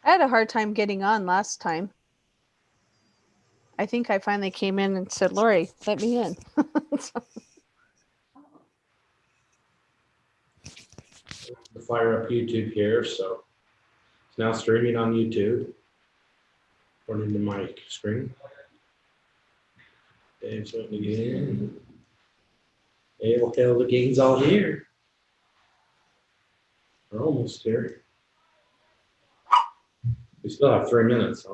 I had a hard time getting on last time. I think I finally came in and said, Lori, let me in. Fire up YouTube here, so it's now streaming on YouTube. According to my screen. Dave's wanting to get in. Hey, well, hell, the gang's all here. We're almost here. We still have 3 minutes. So.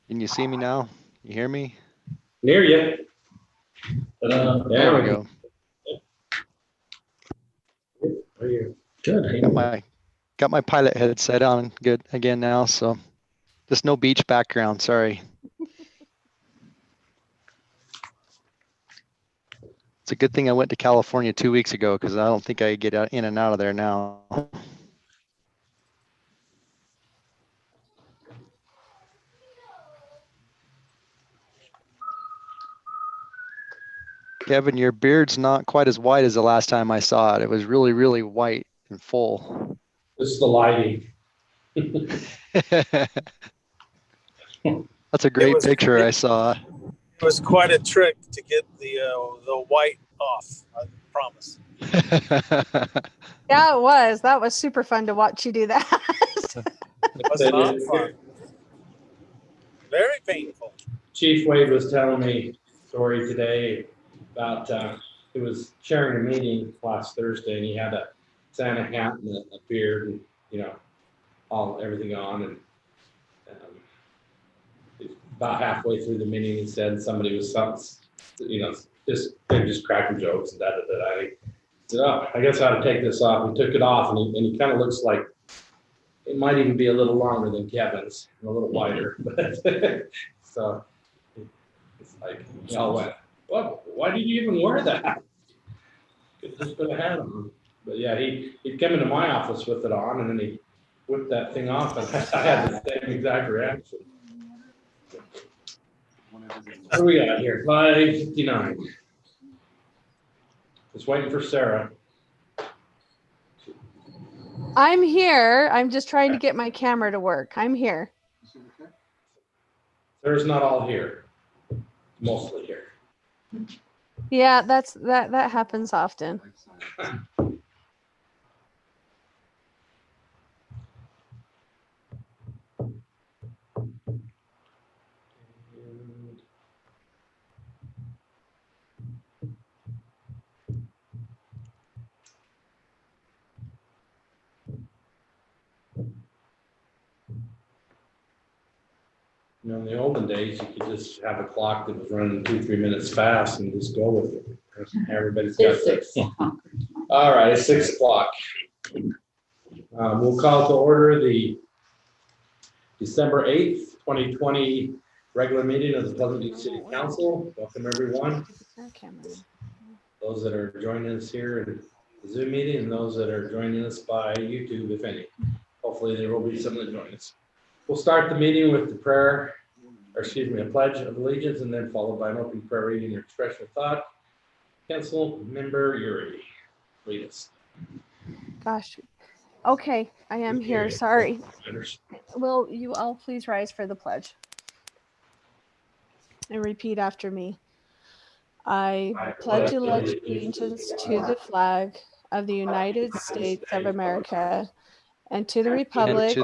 Can you see me now? You hear me? Near you. There we go. Are you good? Got my pilot headset on good again now, so just no beach background. Sorry. It's a good thing I went to California 2 weeks ago because I don't think I could get in and out of there now. Kevin, your beard's not quite as white as the last time I saw it. It was really, really white and full. This is the lighting. That's a great picture I saw. It was quite a trick to get the white off, I promise. Yeah, it was. That was super fun to watch you do that. It was not fun. Very painful. Chief Wade was telling me a story today about he was chairing a meeting last Thursday, and he had a Santa hat and a beard, and everything on, and about halfway through the meeting, he said somebody was just cracking jokes and I said, "Oh, I guess I ought to take this off." He took it off, and he kind of looks like it might even be a little longer than Kevin's, and a little wider. But so it's like y'all went, "Well, why did you even wear that?" Could just put a hat on. But yeah, he'd come into my office with it on, and then he whipped that thing off, and I had the same exact reaction. What do we got here? 5:59. Just waiting for Sarah. I'm here. I'm just trying to get my camera to work. I'm here. Sarah's not all here. Mostly here. Yeah, that happens often. In the olden days, you could just have a clock that was running 2-3 minutes fast and just go with it. Everybody's got this. All right, it's 6 o'clock. We'll call to order the December 8th, 2020 regular meeting of the Pleasant Beach City Council. Welcome, everyone. Those that are joining us here in the Zoom meeting, and those that are joining us by YouTube, if any. Hopefully there will be some that join us. We'll start the meeting with the a pledge of allegiance, and then followed by an open prayer reading and expression of thought. Council Member Uri, lead us. Gosh. Okay, I am here. Sorry. Will you all please rise for the pledge and repeat after me? I pledge allegiance to the flag of the United States of America and to the republic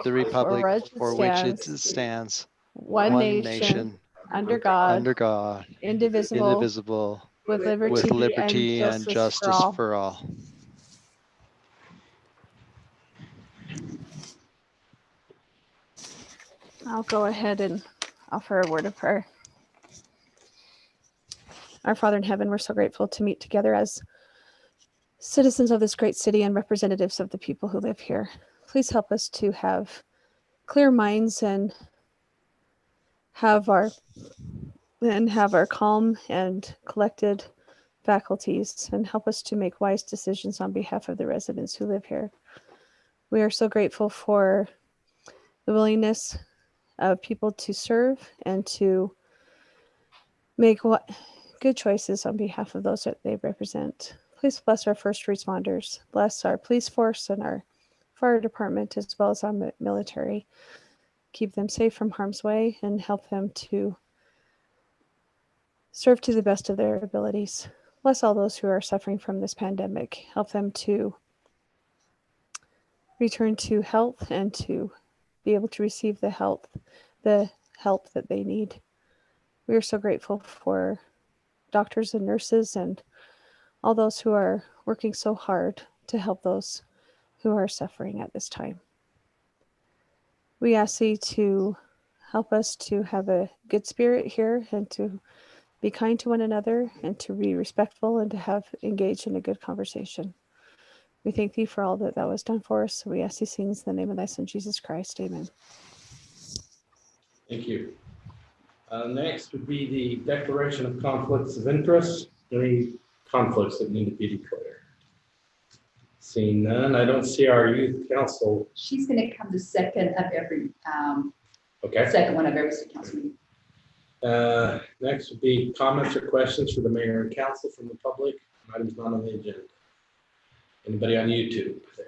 for which it stands, one nation, under God, indivisible, with liberty and justice for all. I'll go ahead and offer a word of prayer. Our Father in heaven, we're so grateful to meet together as citizens of this great city and representatives of the people who live here. Please help us to have clear minds and have our calm and collected faculties, and help us to make wise decisions on behalf of the residents who live here. We are so grateful for the willingness of people to serve and to make good choices on behalf of those that they represent. please bless our first responders, bless our police force and our fire department, as well as our military. Keep them safe from harm's way and help them to serve to the best of their abilities. Bless all those who are suffering from this pandemic. Help them to return to health and to be able to receive the help that they need. We are so grateful for doctors and nurses and all those who are working so hard to help those who are suffering at this time. We ask Thee to help us to have a good spirit here and to be kind to one another and to be respectful and to have engaged in a good conversation. We thank Thee for all that Thou hast done for us. We ask these things in the name of Thy Son, Jesus Christ. Amen. Thank you. Next would be the declaration of conflicts of interest. Any conflicts that need to be declared? Seeing none, I don't see our youth council. She's gonna come the second of every, Okay. second one of every city council meeting. Next would be comments or questions for the mayor and council from the public. Items not on the agenda. Anybody on YouTube there?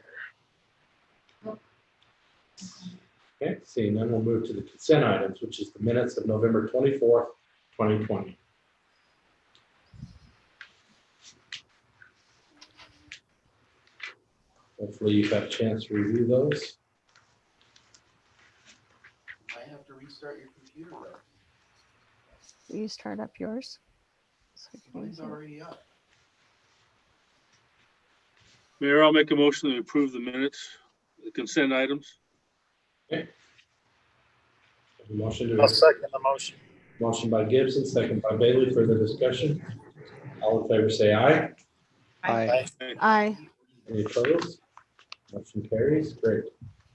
Okay, seeing none, we'll move to the consent items, which is the minutes of November 24th, 2020. Hopefully you've had a chance to review those. I have to restart your computer though. Will you start up yours? So I can Mine's use it. already up. Mayor, I'll make a motion to approve the minutes, the consent items. Motion I'll to second the motion. motion by Gibson, second by Bailey. Further discussion? All in favor say aye. Aye. Aye. Any opposed? Motion carries. Great.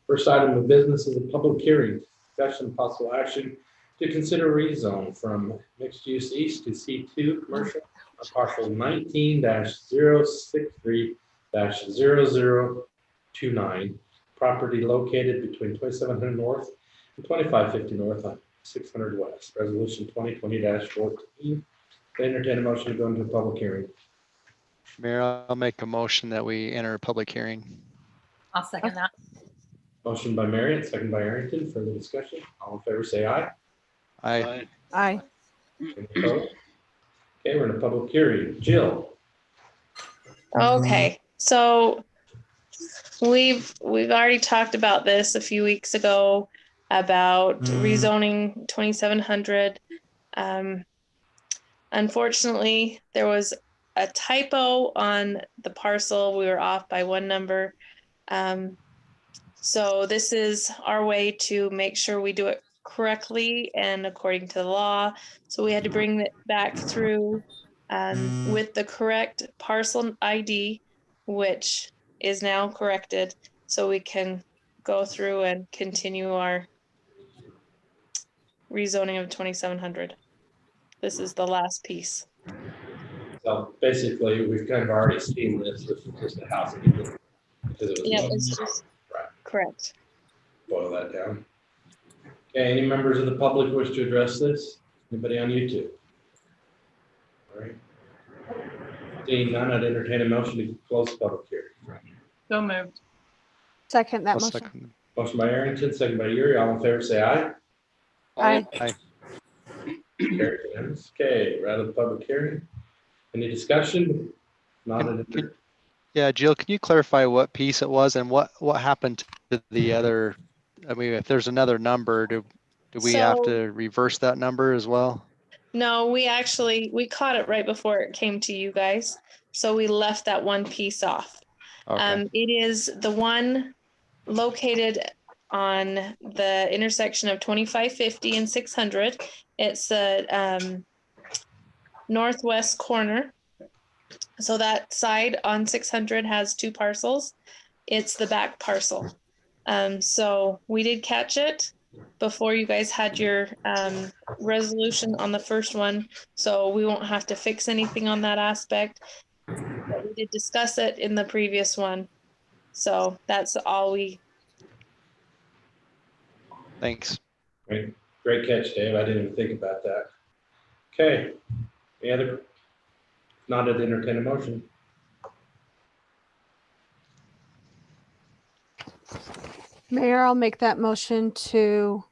First item of business is a public hearing. Discussion and possible action to consider rezone from mixed use east to C2 commercial on parcel 19-063-0029. Property located between 2700 North and 2550 North on 600 West. Resolution 2020-14. Entertain a motion to go into a public hearing. Mayor, I'll make a motion that we enter a public hearing. I'll second that. Motion by Marriott, second by Arrington. Further discussion? All in favor say aye. Aye. Aye. Any opposed? Okay, we're in a public hearing. Jill? Okay, so we've already talked about this a few weeks ago about rezoning 2700. Unfortunately, there was a typo on the parcel. We were off by one number. So this is our way to make sure we do it correctly and according to the law. So we had to bring it back through with the correct parcel ID, which is now corrected, so we can go through and continue our rezoning of 2700. This is the last piece. So basically, we've kind of already seen this. This is just a housekeeping because it was. Yeah, it's just Right. correct. Boil that down. Okay, any members of the public wish to address this? Anybody on YouTube? All right. Seeing none, I'd entertain a motion to close the public hearing. So moved. Second that I'll motion. second. Motion by Arrington, second by Yuri. All in favor, say aye. Aye. Carried unanimous. Okay, we're out of the public hearing. Any discussion? Not Can- Yeah, Jill, can you clarify what piece it was and what happened to the other? I mean, if there's another number, do we have So- to reverse that number as well? No, we caught it right before it came to you guys. So we left that one piece off. Okay. It is the one located on the intersection of 2550 and 600. It's the northwest corner. So that side on 600 has two parcels. It's the back parcel. So we did catch it before you guys had your resolution on the first one. So we won't have to fix anything on that aspect. But we did discuss it in the previous one. So that's all we. Thanks. Great catch, Dave. I didn't even think about that. Okay. Any other? Not at entertain a motion. Mayor, I'll make that motion to.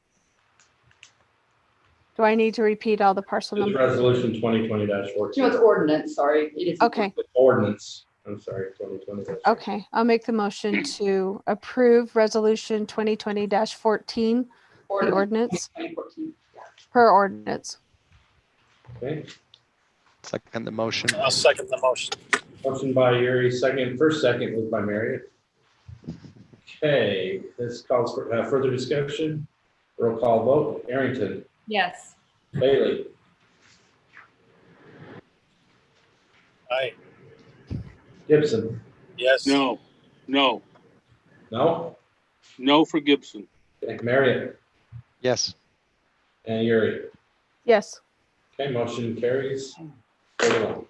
Do I need to repeat all the parcel It's numbers? resolution 2020-14. No, it's ordinance, sorry. It is. Okay, Ordinance, I'm sorry, 2020. okay. I'll make the motion to approve resolution 2020-14, the ordinance 2014. per ordinance. Okay, Second the motion. I'll second the motion. motion by Yuri, first second was by Mary. Okay, this calls for further discussion. Roll call vote. Arrington, Yes. Bailey, Aye. Gibson. Yes. No, No? no for Gibson. Okay, Marriott Yes. and Yuri. Yes. Okay, motion carries. 4-1.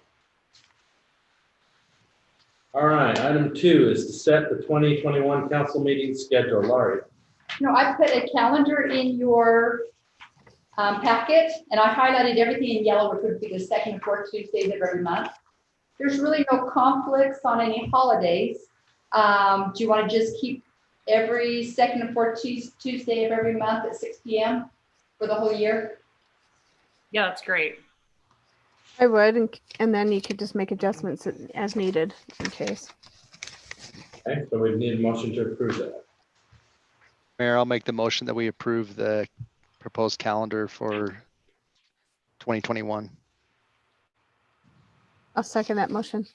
All right, item 2 is to set the 2021 council meeting schedule. Laurie. No, I put a calendar in your packet, and I highlighted everything in yellow, which would be the second and fourth Tuesdays of every month. There's really no conflicts on any holidays. Do you want to just keep every second and fourth Tuesday of every month at 6 p.m. for the whole year? Yeah, that's great. I would, and then you could just make adjustments as needed in case. Okay, so we need a motion to approve that. Mayor, I'll make the motion that we approve the proposed calendar for 2021. I'll second that motion.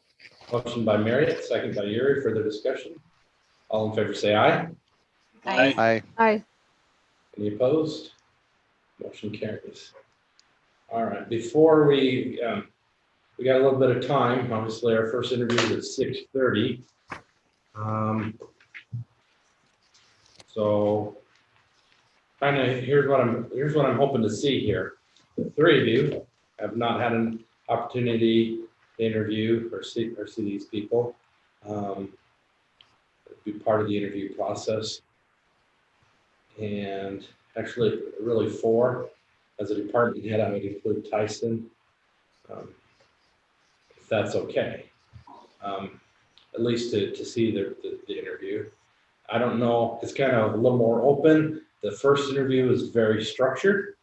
Motion by Marriott, second by Yuri. Further discussion? All in favor say aye. Aye. Aye. Aye. Any opposed? Motion carries. All right, before we got a little bit of time. Obviously, our first interview is at 6:30. So kind of here's what I'm hoping to see here. The three of you have not had an opportunity to interview or see these people. Be part of the interview process. And actually, really four. As a department head, I would include Tyson, if that's okay. At least to see the interview. I don't know, it's kind of a little more open. The first interview was very structured.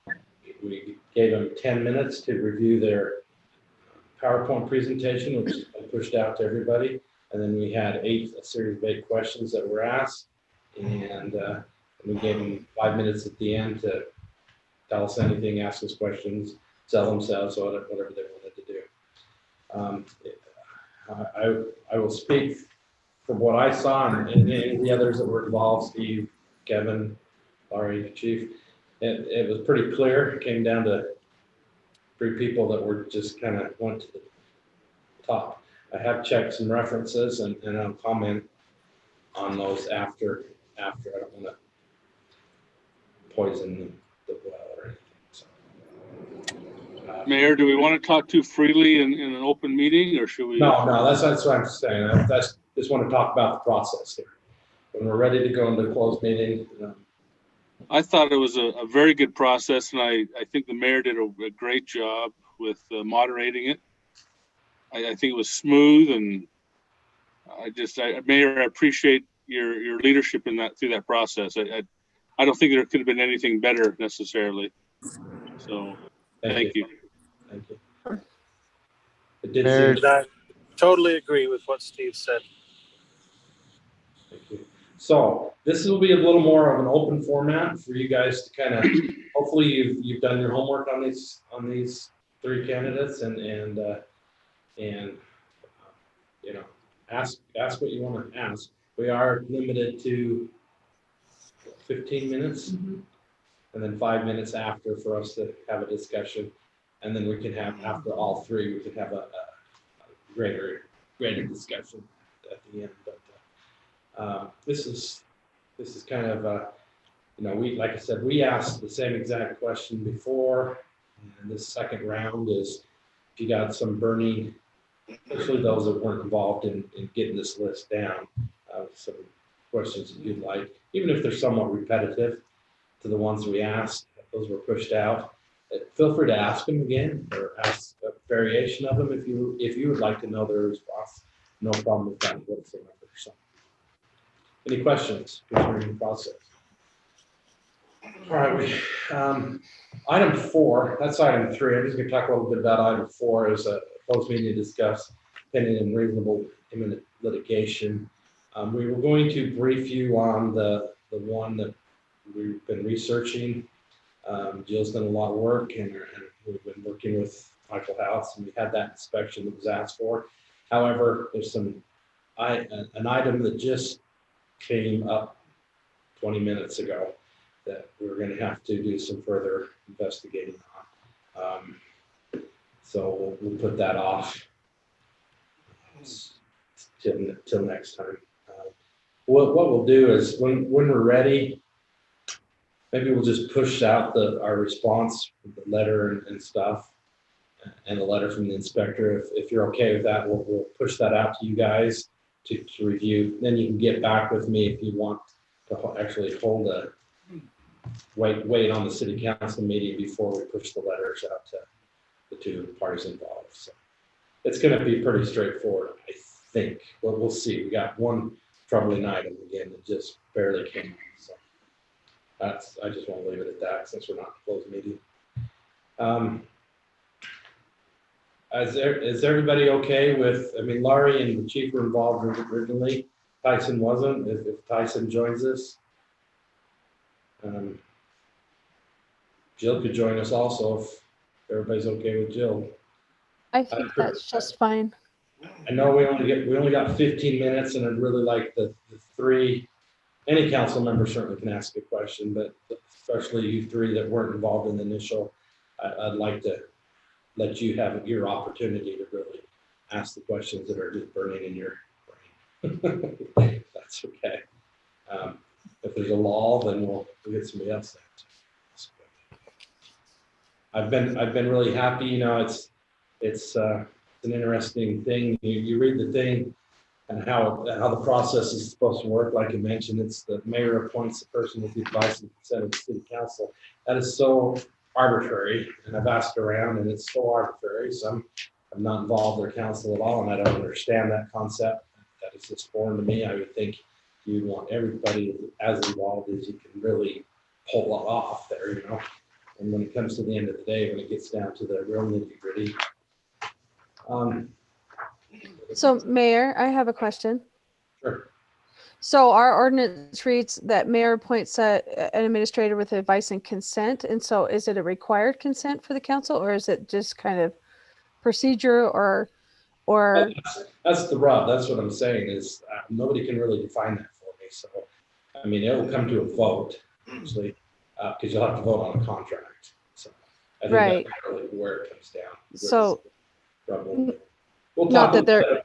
We gave them 10 minutes to review their PowerPoint presentation, which I pushed out to everybody. And then we had a series of 8 questions that were asked. And we gave them 5 minutes at the end to tell us anything, ask us questions, sell themselves, or whatever they wanted to do. I will speak from what I saw and the others that were involved, Steve, Kevin, Laurie, Chief. It was pretty clear. It came down to 3 people that were just kind of went to the top. I have checked some references and I'll comment on those after. I don't want to poison the well or anything. So, Mayor, do we want to talk too freely in an open meeting, or should we? No, that's what I'm saying. Just want to talk about the process here. When we're ready to go into a closed meeting. I thought it was a very good process, and I think the mayor did a great job with moderating it. I think it was smooth, and Mayor, I appreciate your leadership in that through that process. I don't think there could have been anything better necessarily. So thank you. Thank you. It did Mayor. seem. I totally agree with what Steve said. Thank you. So this will be a little more of an open format for you guys to kind of, hopefully you've done your homework on these 3 candidates and you know, ask what you want to ask. We are limited to 15 minutes and then 5 minutes after for us to have a discussion. And then we can have, after all 3, we can have a greater discussion at the end. But this is kind of, you know, like I said, we asked the same exact question before. And this second round is if you got some burning, especially those that weren't involved in getting this list down, some questions that you'd like, even if they're somewhat repetitive to the ones we asked, those were pushed out. Feel free to ask them again or ask a variation of them if you would like to know their response. No problem with that whatsoever. So, Any questions concerning the process? All right, item 4, that's item 3. I'm just going to talk a little bit about item 4 as a closed meeting to discuss pending and reasonable imminent litigation. We were going to brief you on the one that we've been researching. Jill's done a lot of work, and we've been working with Michael House, and we had that inspection that was asked for. However, there's an item that just came up 20 minutes ago that we're going to have to do some further investigating on. So we'll put that off till next time. What we'll do is when we're ready, maybe we'll just push out our response, the letter and stuff, and the letter from the inspector. If you're okay with that, we'll push that out to you guys to review. Then you can get back with me if you want to actually wait on the city council meeting before we push the letters out to the 2 parties involved. So it's going to be pretty straightforward, I think. But we'll see. We got one troubling item again that just barely came. So I just want to leave it at that since we're not in a closed meeting. Is everybody okay with? I mean, Laurie and the chief were involved originally. Tyson wasn't. If Tyson joins us. Jill could join us also if everybody's okay with Jill. I think that's just fine. I know we only got 15 minutes, and I'd really like the 3. Any council member certainly can ask a question, but especially you 3 that weren't involved in the initial, I'd like to let you have your opportunity to really ask the questions that are just burning in your brain. That's okay. If there's a lull, then we'll get somebody else there. I've been really happy. You know, it's an interesting thing. You read the thing and how the process is supposed to work. Like you mentioned, it's the mayor appoints the person with the advice and consent of the city council. That is so arbitrary, and I've asked around, and it's so arbitrary. Some have not involved their council at all, and I don't understand that concept. That is just foreign to me. I would think you want everybody as involved as you can really pull it off there, you know. And when it comes to the end of the day, when it gets down to the real nitty gritty. So, Mayor, I have a question. Sure. So our ordinance reads that mayor appoints an administrator with advice and consent. And so is it a required consent for the council, or is it just kind of procedure or? That's the rub. That's what I'm saying is nobody can really define that for me. So, I mean, it will come to a vote, actually, because you'll have to vote on a contract. So I think Right. that's really where it comes down. So We'll not talk that they're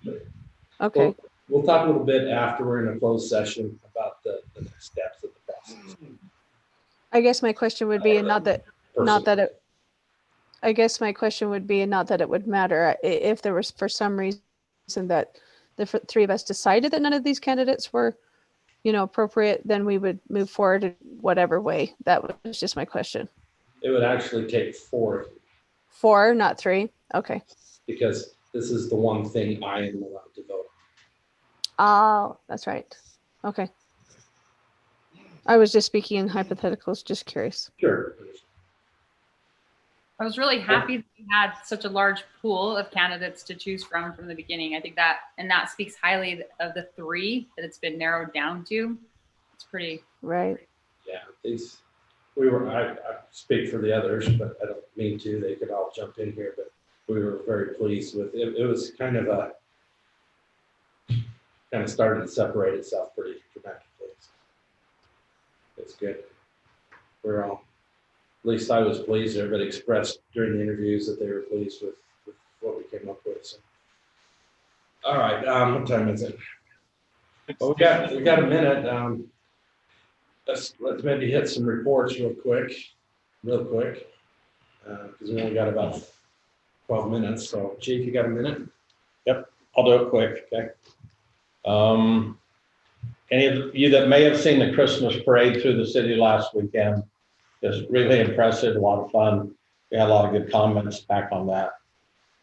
okay. We'll talk a little bit after we're in a closed session about the next steps of the process. I guess my question would be, and not that it. I guess my question would be, and not that it would matter, if there was for some reason that the 3 of us decided that none of these candidates were, appropriate, then we would move forward in whatever way. That was just my question. It would actually take 4, 4, not 3. Okay. because this is the one thing I am allowed to vote Oh, that's right. Okay. I was just speaking in hypotheticals, just curious. on. Sure. I was really happy that we had such a large pool of candidates to choose from the beginning. I think that speaks highly of the 3 that it's been narrowed down to. It's pretty. Right. Yeah, I speak for the others, but I don't mean to. They could all jump in here, but we were very pleased with it. It was kind of started to separate itself pretty dramatically. It's good. We're all, at least I was pleased. Everybody expressed during the interviews that they were pleased with what we came up with. So, all right, what time is it? Well, we got a minute. Let's maybe hit some reports real quick, because we only got about 12 minutes. So, Chief, you got a minute? Yep, I'll do it quick. Okay. Any of you that may have seen the Christmas parade through the city last weekend, just really impressive, a lot of fun. We had a lot of good comments back on that.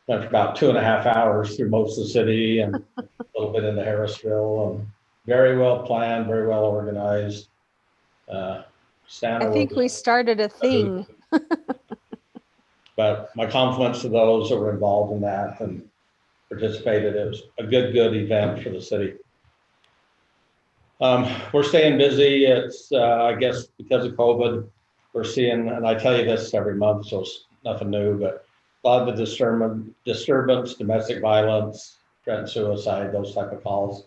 Went for about 2.5 hours through most of the city and a little bit into Harrisville. And very well planned, very well organized. Santa I think was, we started a thing. but my compliments to those that were involved in that and participated. It was a good event for the city. We're staying busy. It's, I guess because of COVID, we're seeing, and I tell you this every month, so it's nothing new, but a lot of the disturbance, domestic violence, threat and suicide, those type of calls.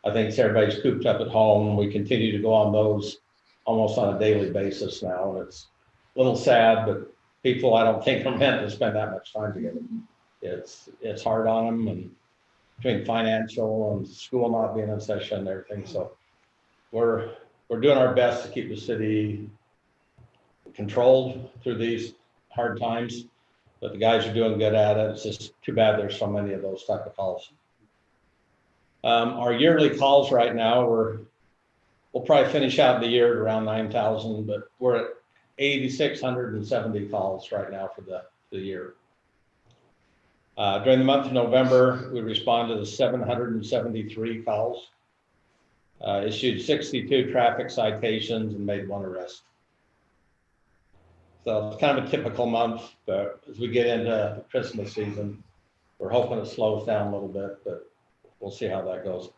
I think everybody's cooped up at home. We continue to go on those almost on a daily basis now. And it's a little sad, but people I don't think are meant to spend that much time together. It's hard on them, and between financial and school not being in session and everything. So we're doing our best to keep the city controlled through these hard times, but the guys are doing good at it. It's just too bad there's so many of those type of calls. Our yearly calls right now, we'll probably finish out the year at around 9,000, but we're at 8,670 calls right now for the year. During the month of November, we responded to 773 calls, issued 62 traffic citations, and made 1 arrest. So it's kind of a typical month, but as we get into the Christmas season, we're hoping it slows down a little bit, but we'll see how that goes.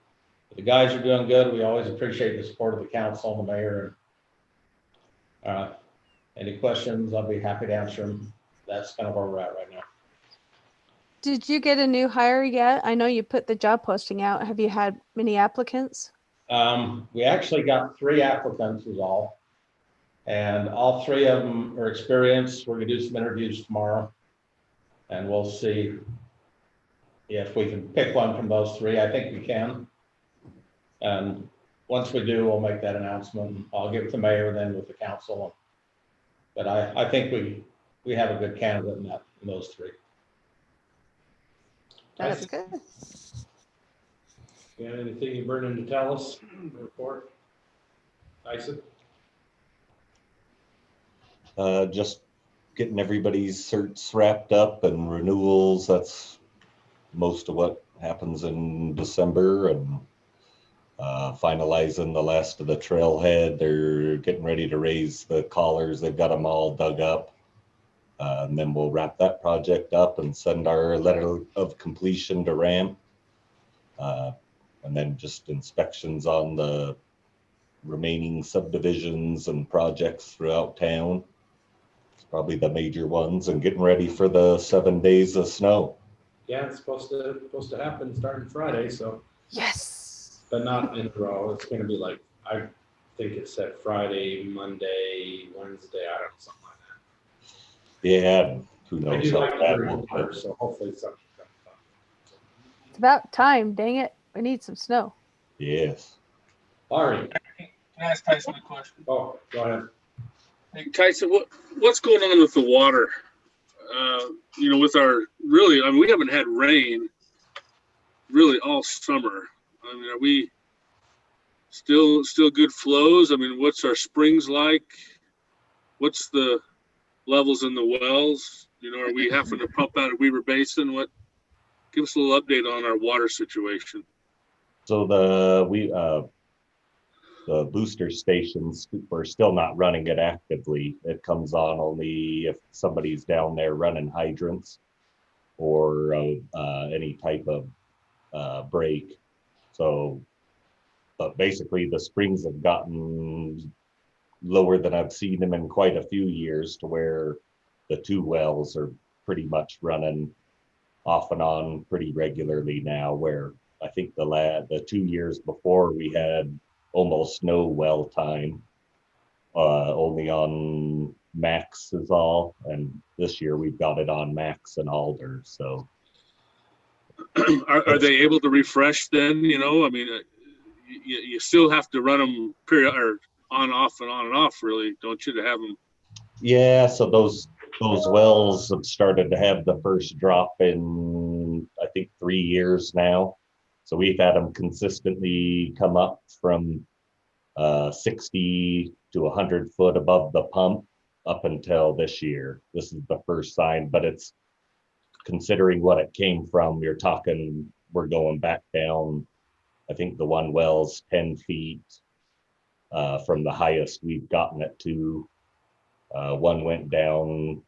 But the guys are doing good. We always appreciate the support of the council and the mayor. Any questions, I'll be happy to answer them. That's kind of where we're at right now. Did you get a new hire yet? I know you put the job posting out. Have you had many applicants? We actually got 3 applicants is all. And all 3 of them are experienced. We're gonna do some interviews tomorrow. And we'll see if we can pick one from those 3. I think we can. And once we do, we'll make that announcement. I'll give it to the mayor, then with the council. But I think we have a good candidate in those 3. That's good. You got anything you burning to tell us? Report? Tyson? Just getting everybody's certs wrapped up and renewals. That's most of what happens in December, and finalizing the last of the trailhead. They're getting ready to raise the collars. They've got them all dug up. And then we'll wrap that project up and send our letter of completion to RAMP. And then just inspections on the remaining subdivisions and projects throughout town. It's probably the major ones, and getting ready for the 7 days of snow. Yeah, it's supposed to happen starting Friday, so. Yes. But not in a row. It's gonna be like, I think it said Friday, Monday, Wednesday, I don't know, something like that. Yeah, who I knows do how like that the will go. report, so hopefully something comes up. It's about time. Dang it. We need some snow. Yes. Ari, Can I ask Tyson a question? oh, go ahead. Hey, Tyson, what's going on with the water? With our really, I mean, we haven't had rain really all summer. I mean, are we still good flows? I mean, what's our springs like? What's the levels in the wells? Are we having to pump out of Weaver Basin? Give us a little update on our water situation. So the booster stations, we're still not running it actively. It comes on only if somebody's down there running hydrants or any type of break. So, but basically the springs have gotten lower than I've seen them in quite a few years, to where the 2 wells are pretty much running off and on pretty regularly now, where I think the 2 years before we had almost no well time, only on max is all, and this year we've got it on max and alder. So Are they able to refresh then? I mean, you still have to run them period or on and off, really, don't you, to have them? yeah, so those wells have started to have the first drop in I think 3 years now. So we've had them consistently come up from 60 to 100 foot above the pump up until this year. This is the first sign, but it's considering what it came from. You're talking, we're going back down I think the one well's 10 feet from the highest we've gotten it to. One went down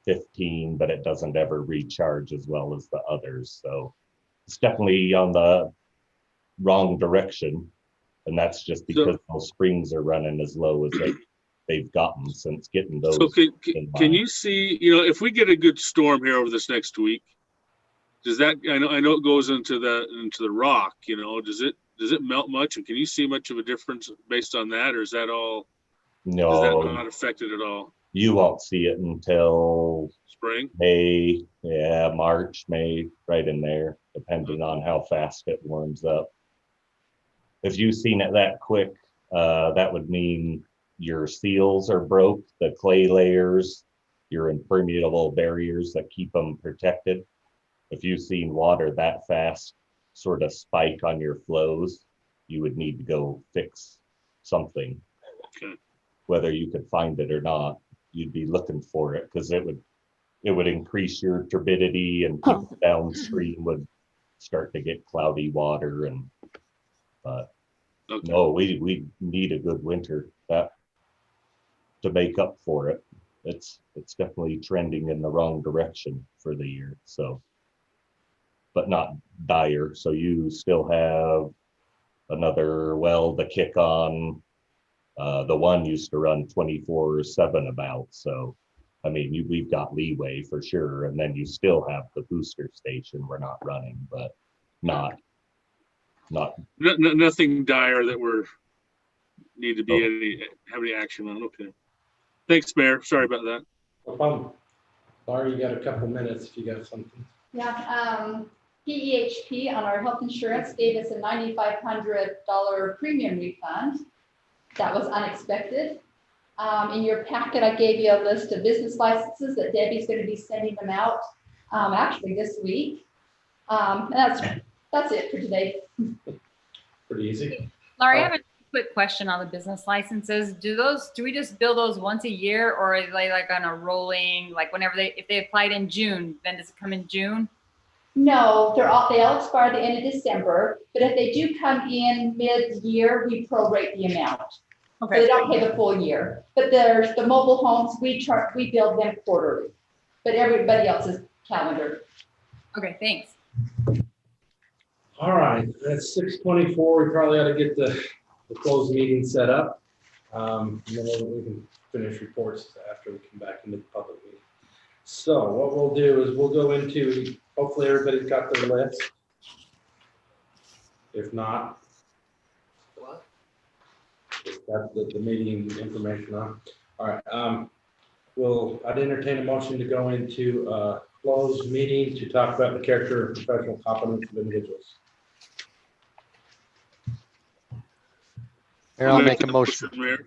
15, but it doesn't ever recharge as well as the others. So it's definitely on the wrong direction. And that's just because those springs are running as low as they've gotten since getting those. So can you see, if we get a good storm here over this next week, does that, I know it goes into the rock, does it melt much? And can you see much of a difference based on that? Or is that all, No, is that not affected at all? You won't see it until Spring? May, March, May, right in there, depending on how fast it warms up. If you've seen it that quick, that would mean your seals are broke, the clay layers, your impermeable barriers that keep them protected. If you've seen water that fast sort of spike on your flows, you would need to go fix something. Okay. Whether you could find it or not, you'd be looking for it because it would increase your turbidity and people downstream would start to get cloudy water but Okay. no, we need a good winter to make up for it. It's definitely trending in the wrong direction for the year. So, but not dire. So you still have another well to kick on. The one used to run 24/7 about. So, I mean, we've got leeway for sure. And then you still have the booster station we're not running, but not Nothing dire that need to be have any action on. Okay. Thanks, Mayor. Sorry about that. No problem. Laura, you got a couple minutes if you got something. Yeah, PEHP on our health insurance gave us a $9,500 premium refund. That was unexpected. In your packet, I gave you a list of business licenses that Debbie's going to be sending them out actually this week. And that's it for today. Pretty easy. Laurie, I have a quick question on the business licenses. Do we just bill those once a year, or are they like on a rolling, like if they applied in June, then does it come in June? No, they all expire at the end of December, but if they do come in mid-year, we prorate the amount. Okay. So they don't pay the full year. But there's the mobile homes, we bill them quarterly, but everybody else is calendar. Okay, thanks. All right, that's 6:24. We probably ought to get the closed meeting set up. And then we can finish reports after we come back into the public meeting. So what we'll do is we'll go into, hopefully everybody's got their list. If not, that's the meeting information on. All right, I'd entertain a motion to go into a closed meeting to talk about the character and professional competence of individuals. Mayor, I'll make a motion. Mayor.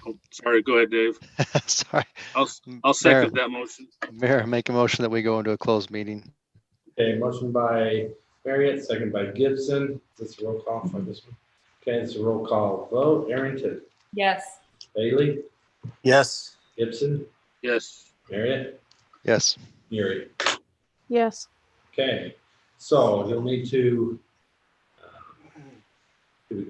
Oh, sorry, go ahead, Dave. Sorry. I'll second that motion. Mayor, make a motion that we go into a closed meeting. Okay, motion by Marriott, second by Gibson. This is a roll call for this one. Okay, it's a roll call vote. Arrington, Yes. Bailey, Yes. Gibson, Yes. Marriott, Yes. Murray. Yes. Okay, so you'll need to